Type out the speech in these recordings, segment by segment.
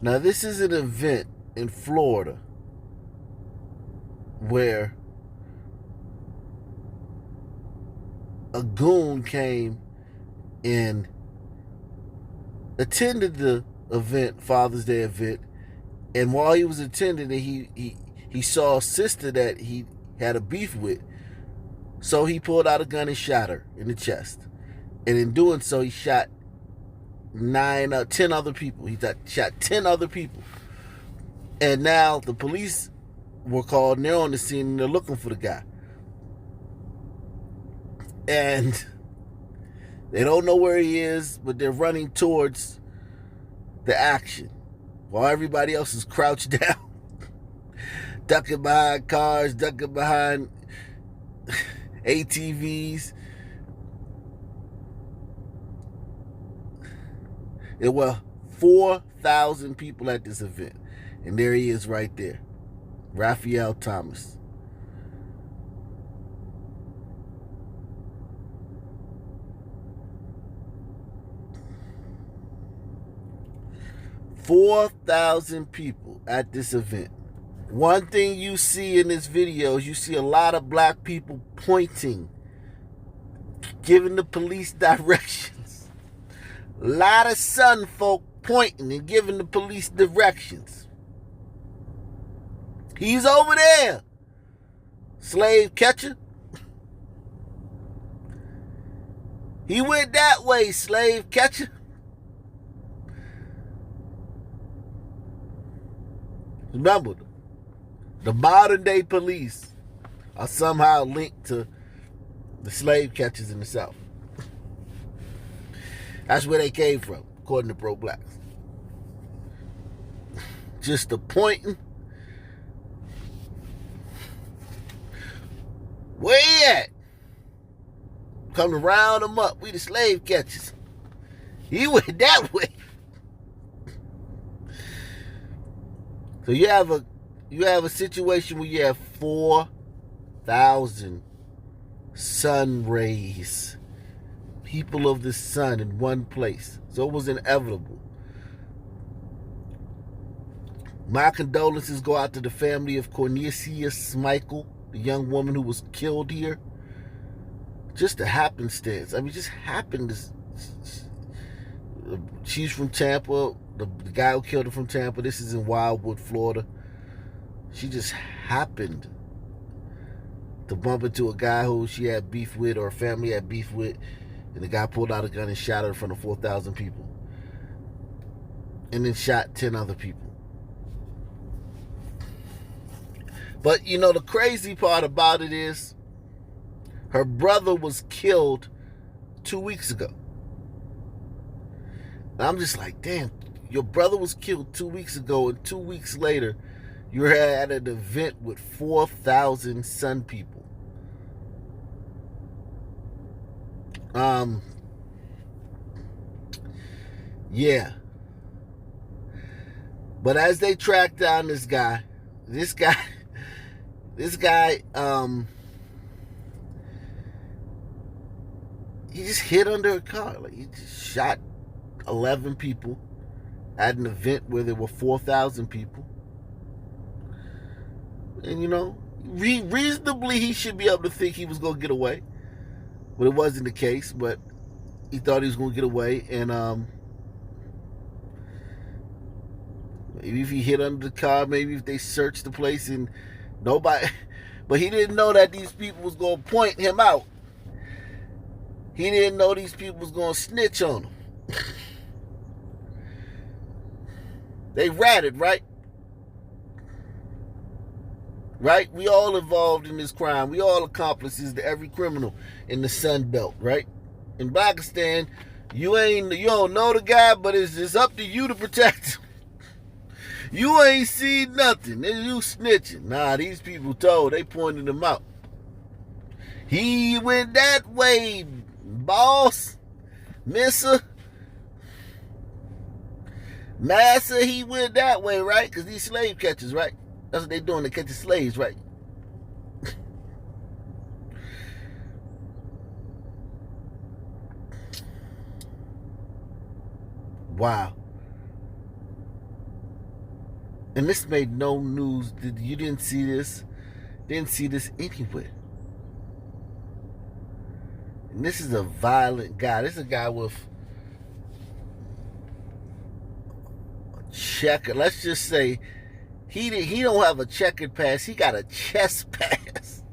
Now, this is an event in Florida where a goon came and attended the event, Father's Day event, and while he was attending it, he saw a sister that he had a beef with. So he pulled out a gun and shot her in the chest. And in doing so, he shot 10 other people. He shot 10 other people. And now the police were called and they're on the scene and they're looking for the guy. And they don't know where he is, but they're running towards the action while everybody else is crouched down, ducking behind cars, ducking behind ATVs. There were 4,000 people at this event. And there he is right there, Raphael Thomas. $4,000 people at this event. One thing you see in this video is you see a lot of black people pointing, giving the police directions. A lot of Sun folk pointing and giving the police directions. He's over there, slave catcher. He went that way, slave catcher. Remember, the modern day police are somehow linked to the slave catchers in the South. That's where they came from, according to pro-blacks. Just the pointing. Where he at? Come to round them up. We the slave catchers. He went that way. So you have a situation where you have 4,000 sun rays, people of the sun in one place. So it was inevitable. My condolences go out to the family of Cornelius Michael, the young woman who was killed here. Just a happenstance. I mean, just happened. She's from Tampa. The guy who killed her from Tampa. This is in Wildwood, Florida. She just happened to bump into a guy who she had beef with, or her family had beef with, and the guy pulled out a gun and shot her in front of 4,000 people. And then shot 10 other people. But, you know, the crazy part about it is her brother was killed 2 weeks ago. And I'm just like, damn, your brother was killed 2 weeks ago, and 2 weeks later, you're at an event with 4,000 Sun people. Yeah. But as they track down this guy, he just hid under a car. Like, he just shot 11 people at an event where there were 4,000 people. And, you know, reasonably he should be able to think he was going to get away. But it wasn't the case. But he thought he was going to get away. And maybe if he hid under the car, maybe if they searched the place and nobody... But he didn't know that these people was going to point him out. He didn't know these people was going to snitch on him. They ratted, right? Right? We all involved in this crime. We all accomplices to every criminal in the Sun Belt, right? In Pakistan, you don't know the guy, but it's just up to you to protect him. You ain't seen nothing. You snitching. Nah, these people told. They pointed him out. He went that way, boss. Missa. Massa, he went that way, right? Because these slave catchers, right? That's what they doing. They catching slaves, right? Wow. And this made no news. You didn't see this? Didn't see this anywhere. And this is a violent guy. This is a guy with a checker. Let's just say he don't have a checkered past. He got a chest pass.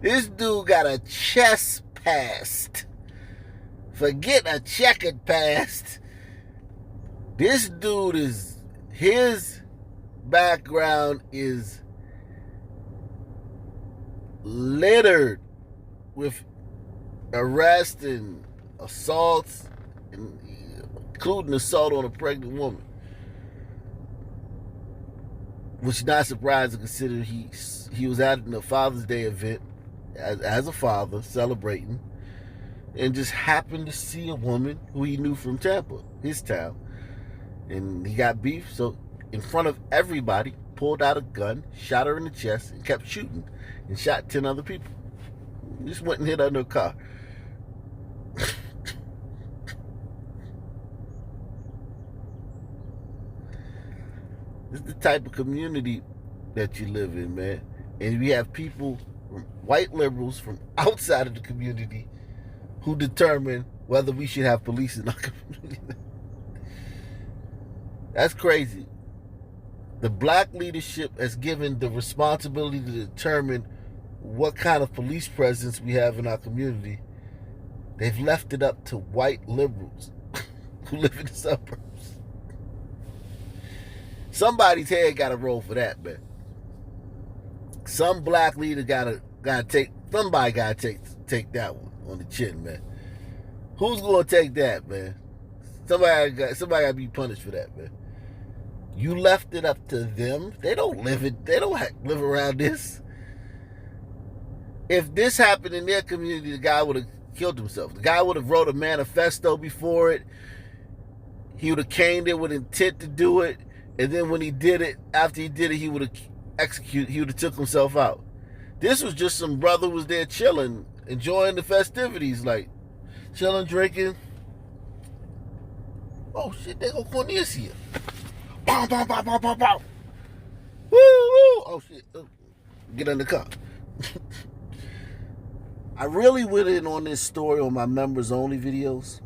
This dude got a chest past. Forget a checkered past. This dude his background is littered with arrests and assaults, including assault on a pregnant woman. Which is not surprising considering he was at a Father's Day event as a father celebrating, and just happened to see a woman who he knew from Tampa, his town, and he got beef. So in front of everybody, pulled out a gun, shot her in the chest, and kept shooting, and shot 10 other people. Just went and hit under a car. This is the type of community that you live in, man. And we have people, white liberals from outside of the community, who determine whether we should have police in our community. That's crazy. The black leadership has given the responsibility to determine what kind of police presence we have in our community. They've left it up to white liberals who live in the suburbs. Somebody's head got to roll for that, man. Some black leader gotta take that one on the chin, man. Who's gonna take that, man? Somebody got to be punished for that, man. You left it up to them. They don't live around this. If this happened in their community, the guy would have killed himself. The guy would have wrote a manifesto before it. He would have caned it with intent to do it. And then when he did it, after he did it, he would have took himself out. This was just some brother who was there chilling, enjoying the festivities, like chilling, drinking. Oh shit, there go Cornelius here. Bow, bow, bow, bow, bow, bow. Woo, woo. Oh shit. Get in the car. I really went in on this story on my members only videos,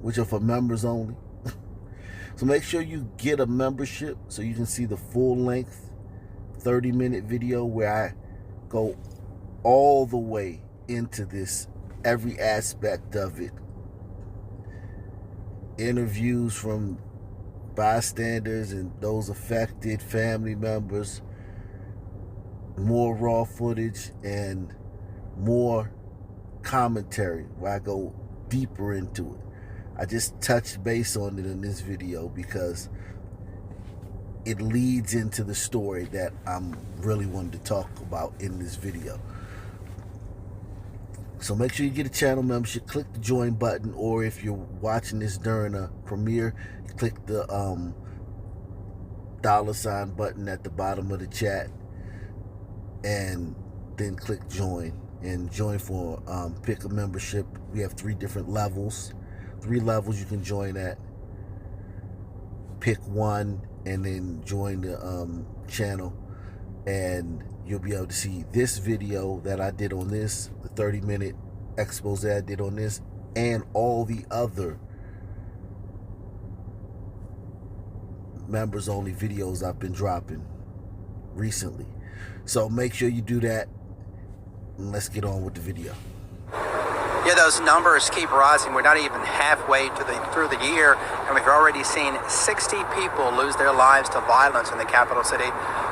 which are for members only. So make sure you get a membership so you can see the full length 30-minute video where I go all the way into this, every aspect of it. Interviews from bystanders and those affected, family members, more raw footage, and more commentary where I go deeper into it. I just touched base on it in this video because it leads into the story that I'm really wanting to talk about in this video. So make sure you get a channel membership, click the join button, or if you're watching this during a premiere, click the $ button at the bottom of the chat, and then click join. And join for pick a membership. We have 3 different levels. 3 levels you can join at. Pick one and then join the channel, and you'll be able to see this video that I did on this, the 30-minute expose I did on this, and all the other members only videos I've been dropping recently. So make sure you do that, and let's get on with the video. Yeah, those numbers keep rising. We're not even halfway through the year, and we've already seen 60 people lose their lives to violence in the capital city.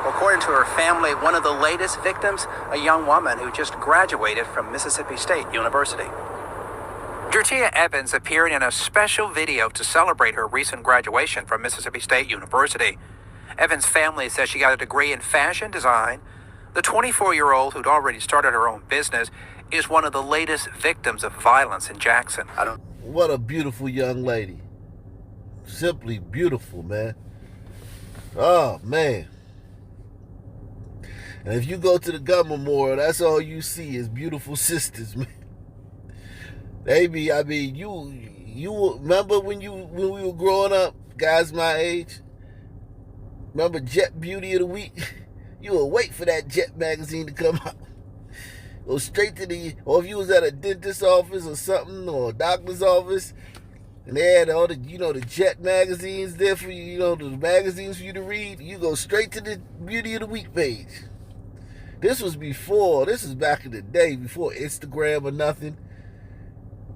According to her family, one of the latest victims, a young woman who just graduated from Mississippi State University. Jertia Evans appeared in a special video to celebrate her recent graduation from Mississippi State University. Evans' family says she got a degree in fashion design. The 24-year-old, who'd already started her own business, is one of the latest victims of violence in Jackson. What a beautiful young lady. Simply beautiful, man. Oh, man. And if you go to the gun memorial, that's all you see is beautiful sisters, man. They be, I mean, you remember when we were growing up, guys my age? Remember Jet Beauty of the Week? You will wait for that Jet magazine to come out. Go straight to or if you was at a dentist's office or something, or a doctor's office, and they had all the, the Jet magazines there for you, the magazines for you to read, you go straight to the Beauty of the Week page. This was back in the day, before Instagram or nothing.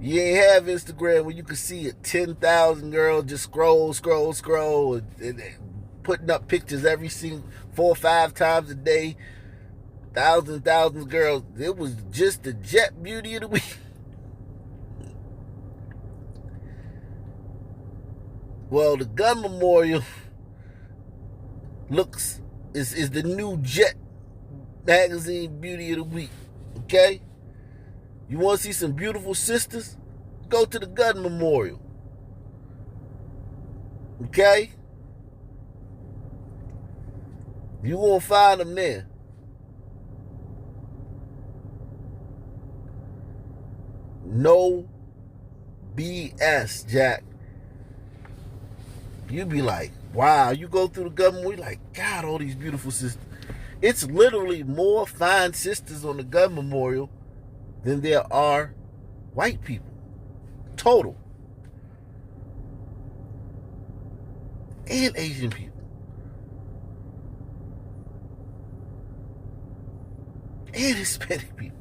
You ain't have Instagram where you could see 10,000 girls just scroll, and putting up pictures every single 4 or 5 times a day. Thousands of girls. It was just the Jet Beauty of the Week. Well, the gun memorial is the new Jet magazine Beauty of the Week. Okay? You want to see some beautiful sisters? Go to the gun memorial. Okay? You won't find them there. No BS, Jack. You be like, wow. You go through the gun memorial, like, God, all these beautiful sisters. It's literally more fine sisters on the gun memorial than there are white people. Total. And Asian people. And Hispanic people.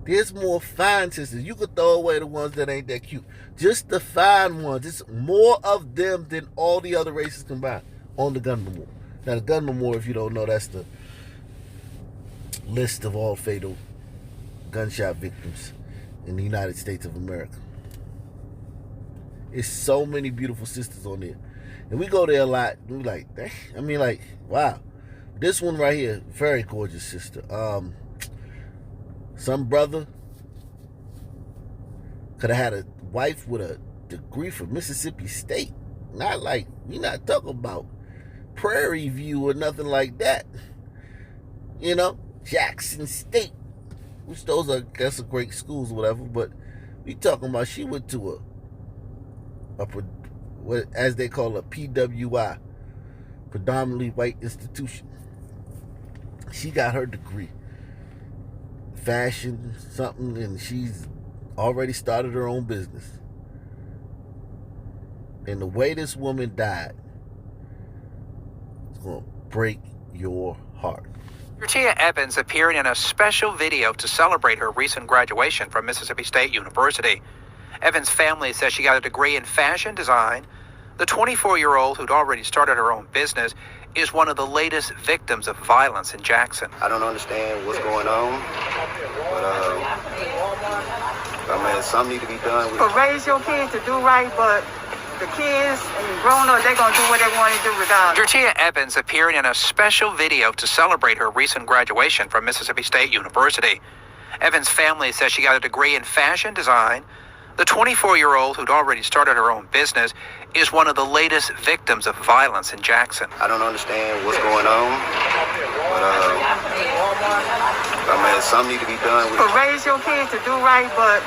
There's more fine sisters. You could throw away the ones that ain't that cute. Just the fine ones. It's more of them than all the other races combined on the gun memorial. Now, the gun memorial, if you don't know, that's the list of all fatal gunshot victims in the United States of America. It's so many beautiful sisters on there. And we go there a lot. We like, wow. This one right here, very gorgeous sister. Some brother could have had a wife with a degree from Mississippi State. We not talking about Prairie View or nothing like that. Jackson State. Which those are, I guess, are great schools or whatever. But we talking about she went to what as they call a PWI, predominantly white institution. She got her degree. Fashion something, and she's already started her own business. And the way this woman died is going to break your heart. Tia Evans appeared in a special video to celebrate her recent graduation from Mississippi State University. Evans' family says she got a degree in fashion design. The 24-year-old, who'd already started her own business, is one of the latest victims of violence in Jackson. I don't understand what's going on, but something need to be done. To raise your kids to do right, but the kids and grown-ups, they're going to do what they want to do regardless. Tia Evans appeared in a special video to celebrate her recent graduation from Mississippi State University. Evans' family says she got a degree in fashion design. The 24-year-old, who'd already started her own business, is one of the latest victims of violence in Jackson. I don't understand what's going on, but something need to be done. To raise your kids to do right, but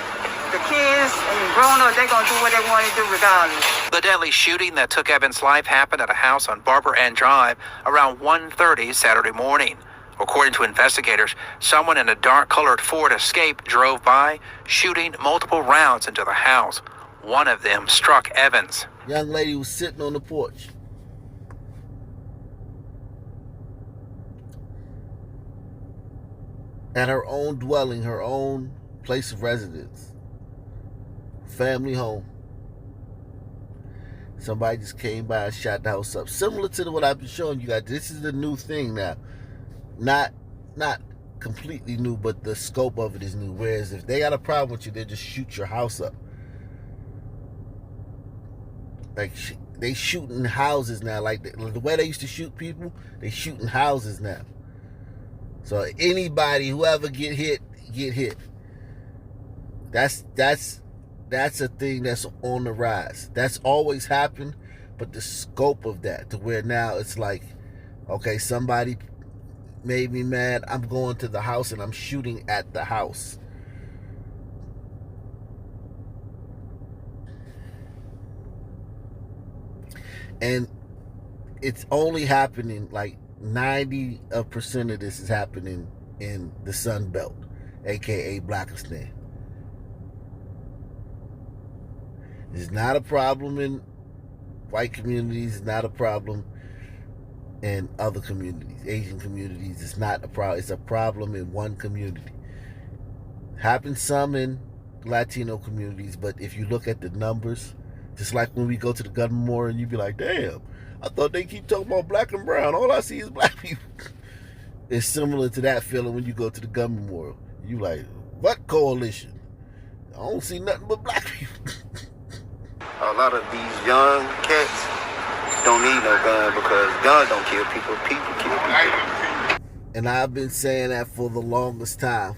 the kids and grown-ups, they're going to do what they want to do regardless. The deadly shooting that took Evans' life happened at a house on Barber Ann Drive around 1:30 Saturday morning. According to investigators, someone in a dark-colored Ford Escape drove by, shooting multiple rounds into the house. One of them struck Evans. Young lady was sitting on the porch. At her own dwelling, her own place of residence. Family home. Somebody just came by and shot the house up. Similar to what I've been showing you guys. This is the new thing now. Not completely new, but the scope of it is new. Whereas if they got a problem with you, they just shoot your house up. Like they shooting houses now. Like the way they used to shoot people, they shooting houses now. So anybody, whoever get hit, get hit. That's a thing that's on the rise. That's always happened, but the scope of that to where now it's like, okay, somebody made me mad, I'm going to the house and I'm shooting at the house. And it's only happening, like 90% of this is happening in the Sun Belt, aka Blackistan. It's not a problem in white communities. It's not a problem in other communities, Asian communities. It's not a problem. It's a problem in one community. Happens some in Latino communities, but if you look at the numbers, just like when we go to the gun memorial, and you be like, damn, I thought they keep talking about black and brown. All I see is black people. It's similar to that feeling when you go to the gun memorial. You like, what coalition? I don't see nothing but black people. A lot of these young cats don't need no gun because guns don't kill people. People kill people. And I've been saying that for the longest time.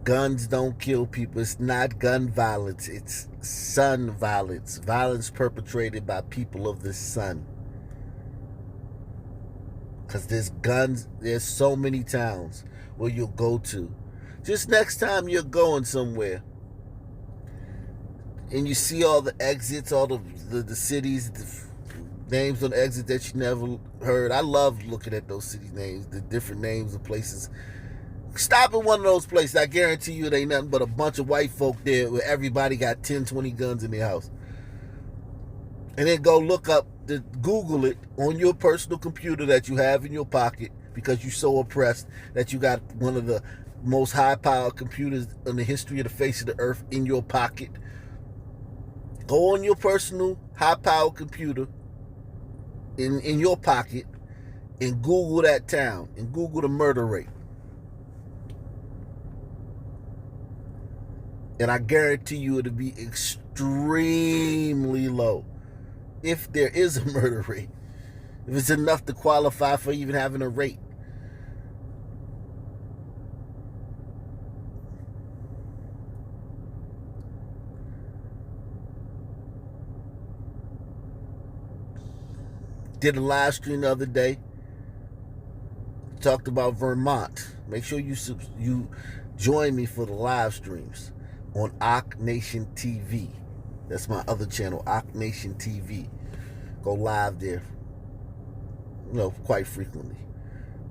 Guns don't kill people. It's not gun violence. It's sun violence. Violence perpetrated by people of the sun. Because there's guns. There's so many towns where you'll go to. Just next time you're going somewhere and you see all the exits, all the cities, the names on the exit that you never heard. I love looking at those city names, the different names of places. Stop at one of those places. I guarantee you it ain't nothing but a bunch of white folk there where everybody got 10, 20 guns in their house. And then go look up, Google it on your personal computer that you have in your pocket because you're so oppressed that you got one of the most high-powered computers in the history of the face of the earth in your pocket. Go on your personal high-powered computer in your pocket and Google that town and Google the murder rate. And I guarantee you it'll be extremely low if there is a murder rate. If it's enough to qualify for even having a rate. Did a live stream the other day. Talked about Vermont. Make sure you join me for the live streams on Ock Nation TV. That's my other channel, Ock Nation TV. Go live there, quite frequently.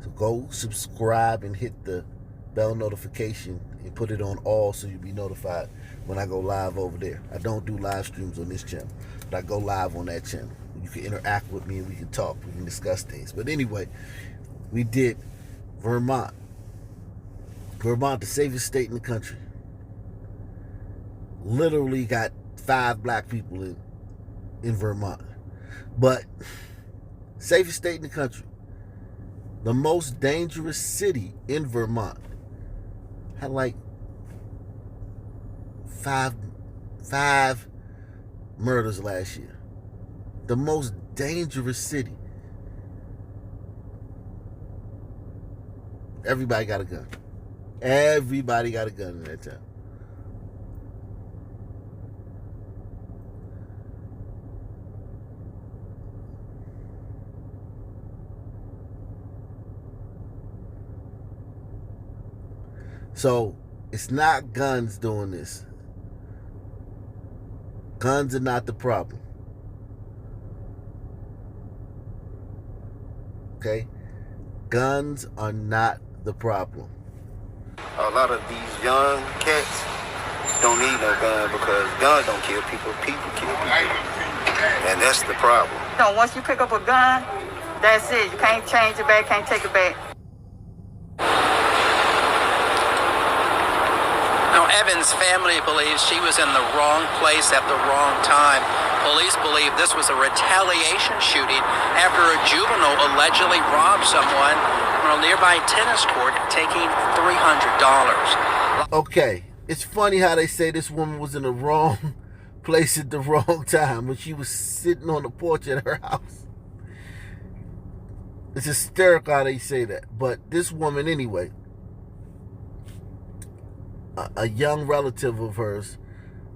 So go subscribe and hit the bell notification and put it on all so you'll be notified when I go live over there. I don't do live streams on this channel, but I go live on that channel. You can interact with me and we can talk. We can discuss things. But anyway, we did Vermont. Vermont, the safest state in the country. Literally got 5 black people in Vermont. But safest state in the country. The most dangerous city in Vermont had like five murders last year. The most dangerous city. Everybody got a gun. Everybody got a gun in that town. So, it's not guns doing this. Guns are not the problem. Okay? Guns are not the problem. A lot of these young cats don't need no gun because guns don't kill people. People kill people. And that's the problem. So once you pick up a gun, that's it. You can't change it back, can't take it back. Now, Evan's family believes she was in the wrong place at the wrong time. Police believe this was a retaliation shooting after a juvenile allegedly robbed someone on a nearby tennis court, taking $300. Okay, it's funny how they say this woman was in the wrong place at the wrong time when she was sitting on the porch at her house. It's hysterical how they say that. But this woman, anyway, a young relative of hers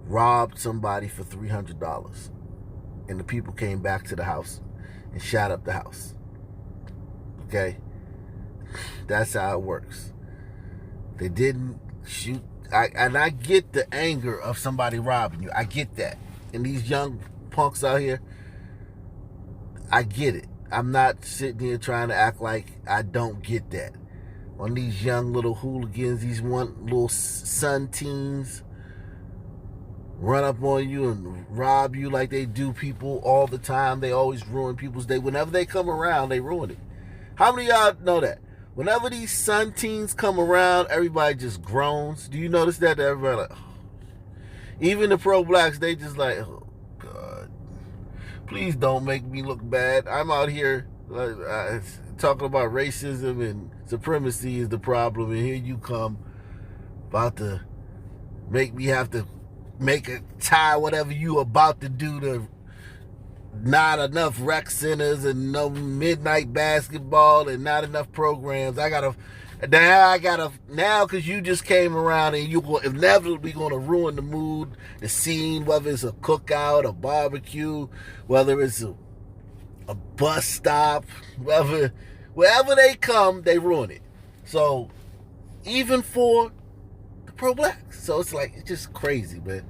robbed somebody for $300. And the people came back to the house and shot up the house. Okay? That's how it works. They didn't shoot. I get the anger of somebody robbing you. I get that. And these young punks out here, I get it. I'm not sitting here trying to act like I don't get that. On these young little hooligans, these one little son teens run up on you and rob you like they do people all the time. They always ruin people's day. Whenever they come around, they ruin it. How many of y'all know that? Whenever these son teens come around, everybody just groans. Do you notice that? Everybody like, oh. Even the pro-blacks, they just like, oh, God. Please don't make me look bad. I'm out here talking about racism and supremacy is the problem, and here you come about to make me have to make a tie whatever you about to do to not enough rec centers and no midnight basketball and not enough programs. Now because you just came around and you will inevitably going to ruin the mood, the scene, whether it's a cookout, a barbecue, whether it's a bus stop, wherever they come, they ruin it. So even for the pro-blacks. So it's like, it's just crazy, man.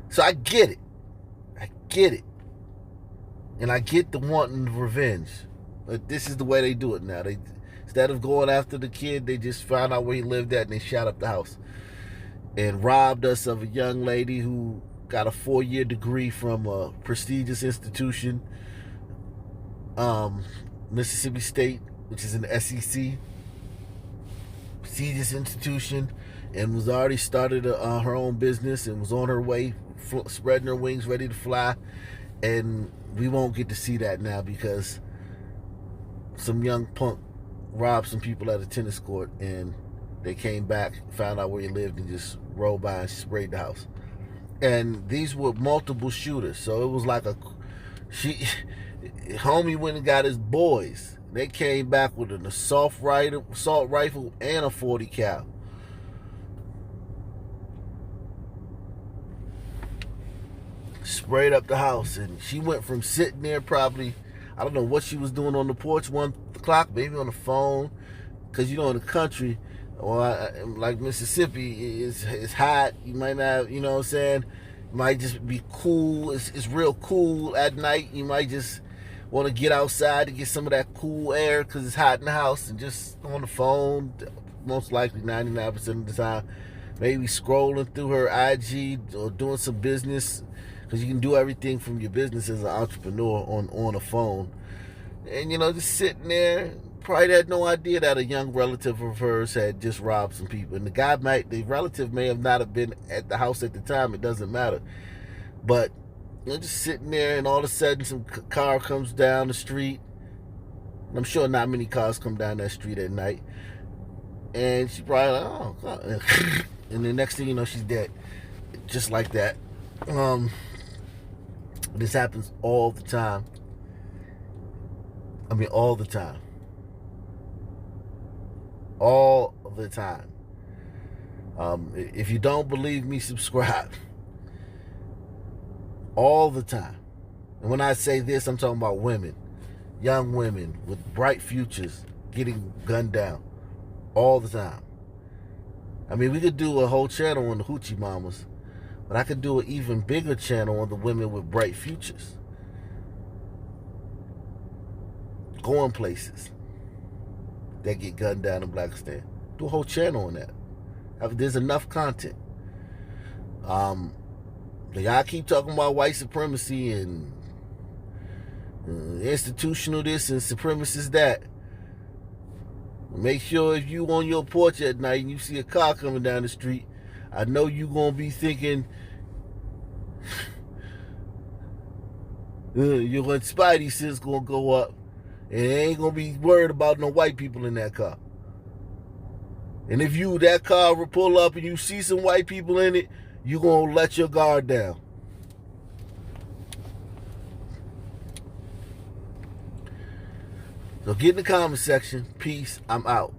So I get it. And I get the wanting revenge. But this is the way they do it now. They, instead of going after the kid, they just found out where he lived at and they shot up the house. And robbed us of a young lady who got a 4-year degree from a prestigious institution, Mississippi State, which is in the SEC. Prestigious institution, and was already started her own business and was on her way, spreading her wings, ready to fly. And we won't get to see that now because some young punk robbed some people at a tennis court, and they came back, found out where he lived, and just rolled by and sprayed the house. And these were multiple shooters, so it was like homie went and got his boys. They came back with an assault rifle and a 40 cal. Sprayed up the house, and she went from sitting there probably, I don't know what she was doing on the porch 1 o'clock, maybe on the phone, because in the country, or like Mississippi, it's hot. You might not, you know what I'm saying? It might just be cool. It's real cool at night. You might just want to get outside to get some of that cool air because it's hot in the house, and just on the phone, most likely 99% of the time, maybe scrolling through her IG or doing some business, because you can do everything from your business as an entrepreneur on a phone. And, just sitting there, probably had no idea that a young relative of hers had just robbed some people. And the relative may have not have been at the house at the time. It doesn't matter. But, just sitting there, and all of a sudden some car comes down the street. And I'm sure not many cars come down that street at night. And she probably like, oh, God. And the next thing you know, she's dead. Just like that. This happens all the time. I mean, all the time. All the time. If you don't believe me, subscribe. All the time. And when I say this, I'm talking about women. Young women with bright futures getting gunned down. All the time. I mean, we could do a whole channel on the hoochie mamas. But I could do an even bigger channel on the women with bright futures. Going places that get gunned down in Blackistan. Do a whole channel on that. There's enough content. Y'all keep talking about white supremacy and institutional this and supremacist that. Make sure if you on your porch at night and you see a car coming down the street, I know you gonna be thinking your spidey sense gonna go up, and ain't gonna be worried about no white people in that car. And if that car will pull up and you see some white people in it, you gonna let your guard down. So get in the comment section. Peace. I'm out.